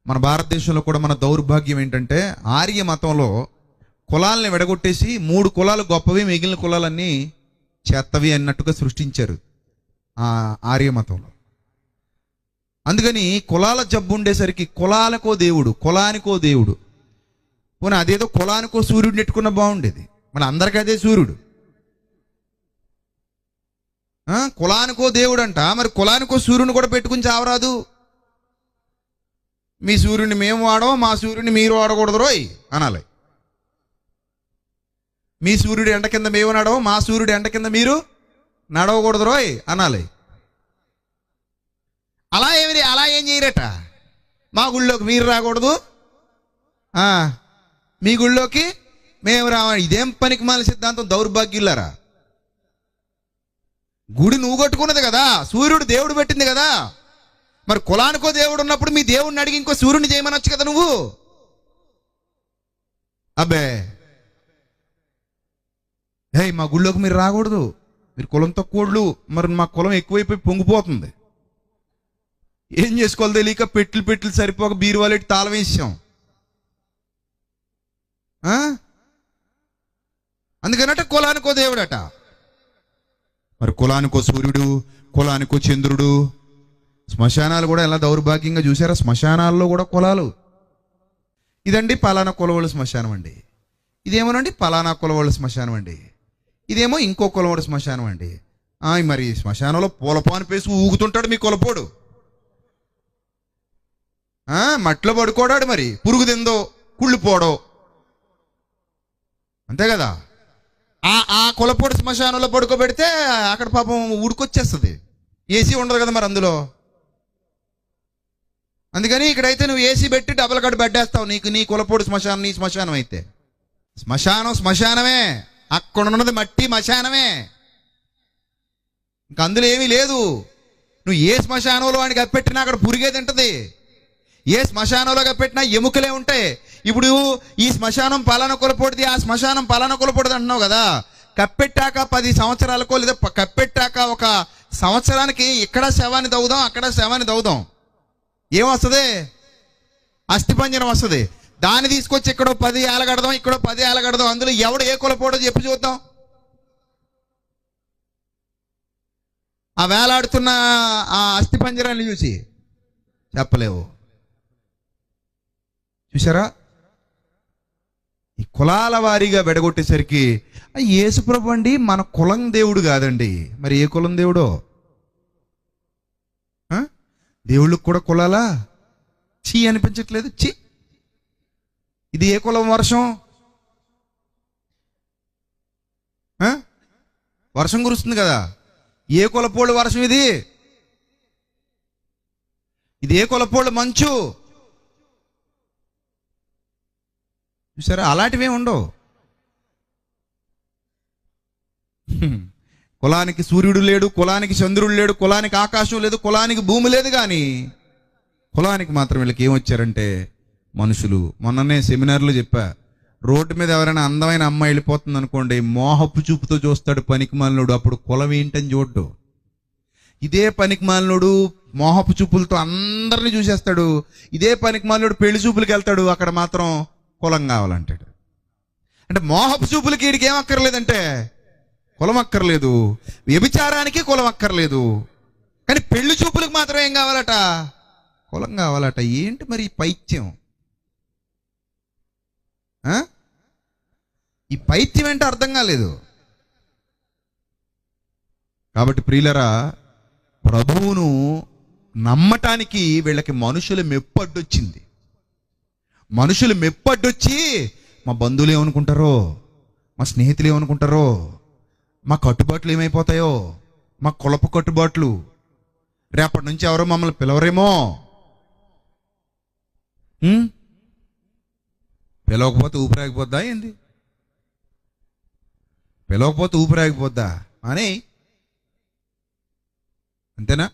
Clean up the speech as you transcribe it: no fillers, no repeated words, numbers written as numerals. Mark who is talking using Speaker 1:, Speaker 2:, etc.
Speaker 1: మన భారతదేశంలో కూడా మన దౌర్భాగ్యం ఏంటంటే, ఆర్య మతంలో కులాలని విడగొట్టేసి 3 కులాలు గొప్పవి, మిగిలిన కులాలన్నీ చెత్తవి అన్నట్టుగా సృష్టించారు ఆ ఆర్య మతంలో. అందుకని కులాల జబ్బు ఉండేసరికి కులానికో దేవుడు, కులానికో దేవుడు. పోనీ అదేదో కులానికో సూర్యుడిని నెట్టుకున్న బాగుండేది. మన అందరికీ అదే సూర్యుడు. కులానికో దేవుడు అంట, మరి కులానికో సూర్యుని కూడా పెట్టుకుని చావరాదు. మీ సూర్యుడిని మేము వాడము, మా సూర్యుడిని మీరు వాడకూడదు రోయ్ అనాలి. మీ సూర్యుడు ఎండ కింద మేము నడవ, మా సూర్యుడు ఎండ కింద మీరు నడవకూడదు రోయ్ అనాలి. అలా ఏం చేయరట. మా గుళ్ళోకి మీరు రాకూడదు, మీ గుళ్ళోకి మేము రావాలి. ఇదేం పనికి మాలిన సిద్ధాంతం, దౌర్భాగ్యులారా. గుడి నువ్వు కట్టుకున్నది కదా, సూర్యుడు దేవుడు పెట్టింది కదా. మరి కులానికో దేవుడు ఉన్నప్పుడు మీ దేవుడిని అడిగి ఇంకో సూర్యుడిని చేయమనొచ్చు కదా నువ్వు. అబ్బే మా గుళ్ళోకి మీరు రాకూడదు, మీరు కులం తక్కువళ్ళు. మరి మా కులం ఎక్కువైపోయి పొంగిపోతుంది. ఏం చేసుకోవాలి తెలియక పెట్లు సరిపోక బీరువాలెట్టి తాళం వేసాం. అందుకనట కులానికో దేవుడట. మరి కులానికో సూర్యుడు, కులానికో చంద్రుడు. శ్మశానాలు కూడా ఎలా దౌర్భాగ్యంగా చూసారా? శ్మశానాల్లో కూడా కులాలు. ఇదండి పలానా కులవాళ్ళ శ్మశానం అండి, ఇదేమోనండి పలానా కులవాళ్ళ శ్మశానం అండి, ఇదేమో ఇంకో కులవాడు శ్మశానం అండి. మరి శ్మశానంలో పూలపాను పేసి ఊగుతుంటాడు మీ కులపోడు. మట్లో పడుకోడాడు, మరి పురుగు తిందో కుళ్ళిపోడో, అంతే కదా. ఆ కులపోడు శ్మశానంలో పడుకోబెడితే అక్కడ పాపం ఉడికొచ్చేస్తుంది, ఏసీ ఉండదు కదా మరి అందులో. అందుకని ఇక్కడైతే నువ్వు ఏసీ పెట్టి డబల్ కట్ బెడ్డేస్తావు. నీ కులపోడు శ్మశానం, నీ శ్మశానం అయితే. శ్మశానమే, అక్కడ ఉన్నది మట్టి శ్మశానమే, ఇంక అందులో ఏమీ లేదు. నువ్వు ఏ శ్మశానంలో వాడికి కప్పెట్టినా అక్కడ పురిగే తింటది, ఏ శ్మశానంలో కప్పెట్టినా ఎముకలే ఉంటాయి. ఇప్పుడు ఈ శ్మశానం పలానా కులపోడిది, ఆ శ్మశానం పలానా కులపోడిది అంటున్నావు కదా. కప్పెట్టాక 10 సంవత్సరాలకో లేదా కప్పెట్టాక 1 సంవత్సరానికి ఇక్కడ శవాన్ని దవ్వుదాం, అక్కడ శవాన్ని దవ్వుదాం, ఏమొస్తుంది? అస్థిపంజరం వస్తుంది. దాన్ని తీసుకొచ్చి ఇక్కడో 10 ఏళ్ళ కడదాం, ఇక్కడో 10 ఏళ్ళ కడదాం. అందులో ఎవడు ఏ కులపోడో చెప్పి చూద్దాం. ఆ వేలాడుతున్న ఆ అస్థిపంజరాన్ని చూసి చెప్పలేవు. చూసారా? ఈ కులాల వారీగా విడగొట్టేసరికి యేసుప్రభు అండి మన కులం దేవుడు కాదండి, మరి ఏ కులం దేవుడో? దేవుళ్ళకి కూడా కులాలా? చీ అనిపించట్లేదు. చీ, ఇది ఏ కులం వర్షం? వర్షం కురుస్తుంది కదా, ఏ కులపోళ్ళు వర్షం ఇది? ఇది ఏ కులపోళ్ళు మంచు? చూసారా? అలాంటివే ఉండవు. కులానికి సూర్యుడు లేడు, కులానికి చంద్రుడు లేడు, కులానికి ఆకాశం లేదు, కులానికి భూమి లేదు. కానీ కులానికి మాత్రం వీళ్ళకి ఏమొచ్చారంటే మనుషులు. మొన్ననే సెమినార్లో చెప్పా, రోడ్డు మీద ఎవరైనా అందమైన అమ్మాయి వెళ్ళిపోతుంది అనుకోండి, మోహపు చూపుతో చూస్తాడు పనికిమాలినోడు. అప్పుడు కులం ఏంటని చూడ్డు. ఇదే పనికిమాలినోడు మోహపు చూపులతో అందరినీ చూసేస్తాడు. ఇదే పనికిమాలినోడు పెళ్లి చూపులకి వెళ్తాడు, అక్కడ మాత్రం కులం కావాలంటాడు. అంటే మోహపు చూపులకి వీడికి ఏం అక్కర్లేదంటే కులం అక్కర్లేదు, వ్యభిచారానికి కులం అక్కర్లేదు, కానీ పెళ్లి చూపులకు మాత్రం ఏం కావాలట? కులం కావాలట. ఏంటి మరి ఈ పైత్యం? ఈ పైత్యం ఏంటో అర్థం కాలేదు. కాబట్టి ప్రియులరా, ప్రభువును నమ్మటానికి వీళ్ళకి మనుషుల మెప్పడ్డొచ్చింది. మనుషులు మెప్పడ్డొచ్చి మా బంధువులు ఏమనుకుంటారో, మా స్నేహితులు ఏమనుకుంటారో, మా కట్టుబాట్లు ఏమైపోతాయో, మా కులపు కట్టుబాట్లు, రేపటి నుంచి ఎవరో మమ్మల్ని పిలవరేమో. పిలవకపోతే ఊపిరాగిపోద్దా ఏంది? పిలవకపోతే ఊపిరాగిపోద్దా అని, అంతేనా?